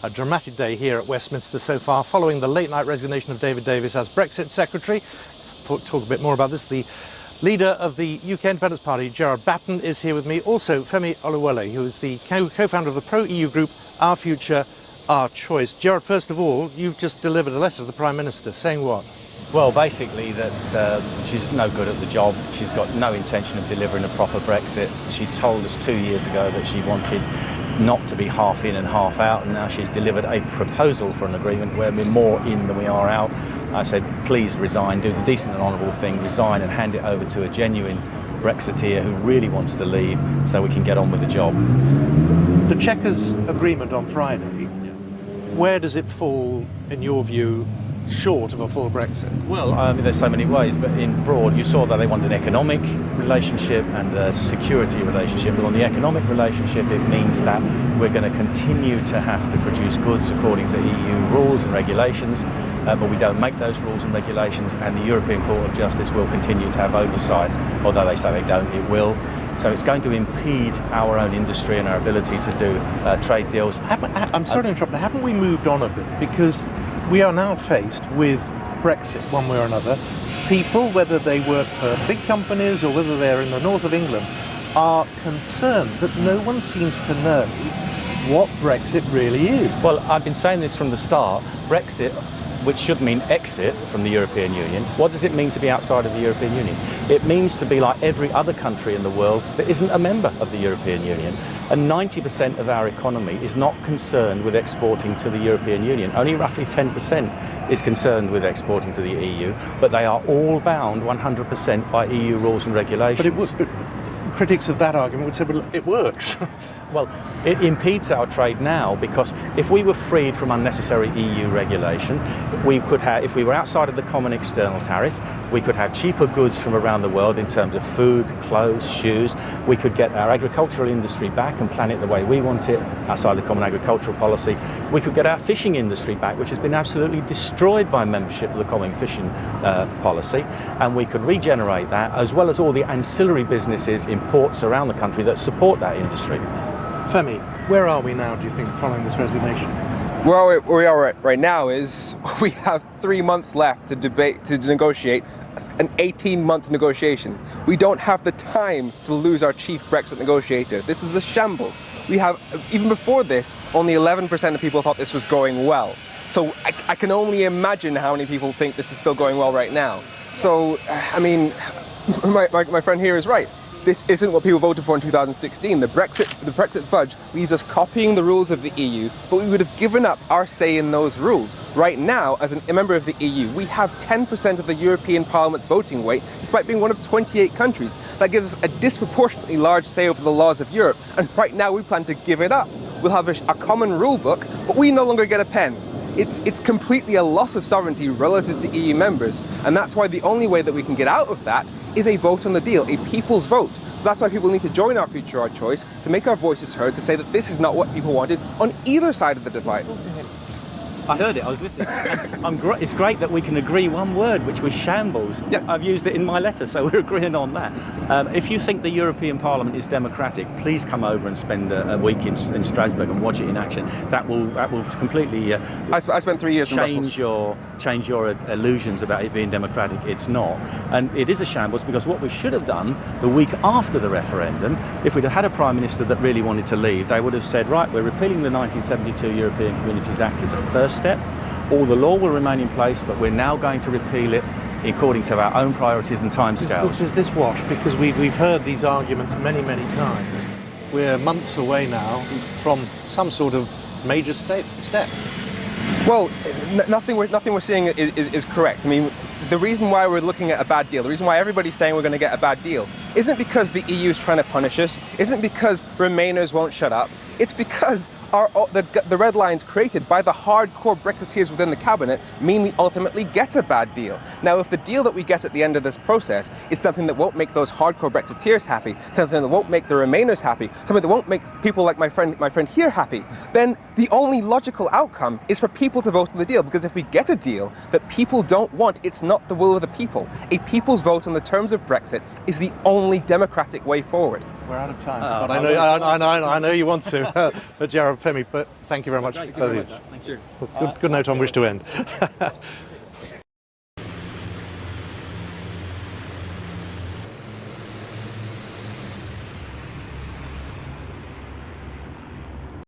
A dramatic day here at Westminster so far, following the late-night resignation of David Davis as Brexit Secretary. Let's talk a bit more about this. The leader of the UK Independence Party, Gerard Batten, is here with me. Also, Femi Oluwole, who is the co-founder of the pro-EU group Our Future, Our Choice. Gerard, first of all, you've just delivered a letter to the Prime Minister saying what? Well, basically that she's no good at the job. She's got no intention of delivering a proper Brexit. She told us 2 years ago that she wanted not to be half in and half out, and now she's delivered a proposal for an agreement where we're more in than we are out. I said, please resign, do the decent and honourable thing, resign and hand it over to a genuine Brexiteer who really wants to leave so we can get on with the job. The Chequers agreement on Friday, where does it fall, in your view, short of a full Brexit? Well, there's so many ways, but in broad, you saw that they want an economic relationship and a security relationship. But on the economic relationship, it means that we're going to continue to have to produce goods according to EU rules and regulations, but we don't make those rules and regulations, and the European Court of Justice will continue to have oversight. Although they say they don't, it will. So it's going to impede our own industry and our ability to do trade deals. I'm sorry to interrupt, but haven't we moved on a bit? Because we are now faced with Brexit one way or another. People, whether they work for big companies or whether they're in the north of England, are concerned that no one seems to know what Brexit really is. Well, I've been saying this from the start. Brexit, which should mean exit from the European Union, what does it mean to be outside of the European Union? It means to be like every other country in the world that isn't a member of the European Union. And 90% of our economy is not concerned with exporting to the European Union. Only roughly 10% is concerned with exporting to the EU, but they are all bound 100% by EU rules and regulations. But critics of that argument would say, well, it works. Well, it impedes our trade now, because if we were freed from unnecessary EU regulation, we could have, if we were outside of the common external tariff, we could have cheaper goods from around the world in terms of food, clothes, shoes. We could get our agricultural industry back and plan it the way we want it, outside the common agricultural policy. We could get our fishing industry back, which has been absolutely destroyed by membership of the common fishing policy, and we could regenerate that, as well as all the ancillary businesses in ports around the country that support that industry. Femi, where are we now, do you think, following this resignation? Where we are right now is we have 3 months left to negotiate an 18-month negotiation. We don't have the time to lose our chief Brexit negotiator. This is a shambles. We have, even before this, only 11% of people thought this was going well. So I can only imagine how many people think this is still going well right now. So, I mean, my friend here is right. This isn't what people voted for in 2016. The Brexit fudge leaves us copying the rules of the EU, but we would have given up our say in those rules. Right now, as a member of the EU, we have 10% of the European Parliament's voting weight, despite being one of 28 countries. That gives us a disproportionately large say over the laws of Europe, and right now we plan to give it up. We'll have a common rule book, but we no longer get a pen. It's completely a loss of sovereignty relative to EU members, and that's why the only way that we can get out of that is a vote on the deal, a people's vote. So that's why people need to join Our Future, Our Choice, to make our voices heard, to say that this is not what people wanted on either side of the divide. I heard it, I was listening. It's great that we can agree one word, which was shambles. Yep. I've used it in my letter, so we're agreeing on that. If you think the European Parliament is democratic, please come over and spend a week in Strasbourg and watch it in action. That will completely I spent 3 years in Brussels. change your illusions about it being democratic. It's not. And it is a shambles, because what we should have done the week after the referendum, if we'd have had a Prime Minister that really wanted to leave, they would have said, right, we're repealing the 1972 European Communities Act as a first step. All the law will remain in place, but we're now going to repeal it according to our own priorities and timescales. Does this wash? Because we've heard these arguments many, many times. We're months away now from some sort of major step. Well, nothing we're seeing is correct. I mean, the reason why we're looking at a bad deal, the reason why everybody's saying we're going to get a bad deal, isn't because the EU is trying to punish us, isn't because Remainers won't shut up. It's because the red lines created by the hardcore Brexiteers within the cabinet mean we ultimately get a bad deal. Now, if the deal that we get at the end of this process is something that won't make those hardcore Brexiteers happy, something that won't make the Remainers happy, something that won't make people like my friend here happy, then the only logical outcome is for people to vote on the deal. Because if we get a deal that people don't want, it's not the will of the people. A people's vote on the terms of Brexit is the only democratic way forward. we're out of time. Oh, But I know you want to. But Gerard, Femi, but thank you very much. Thank you. Good note on which to end.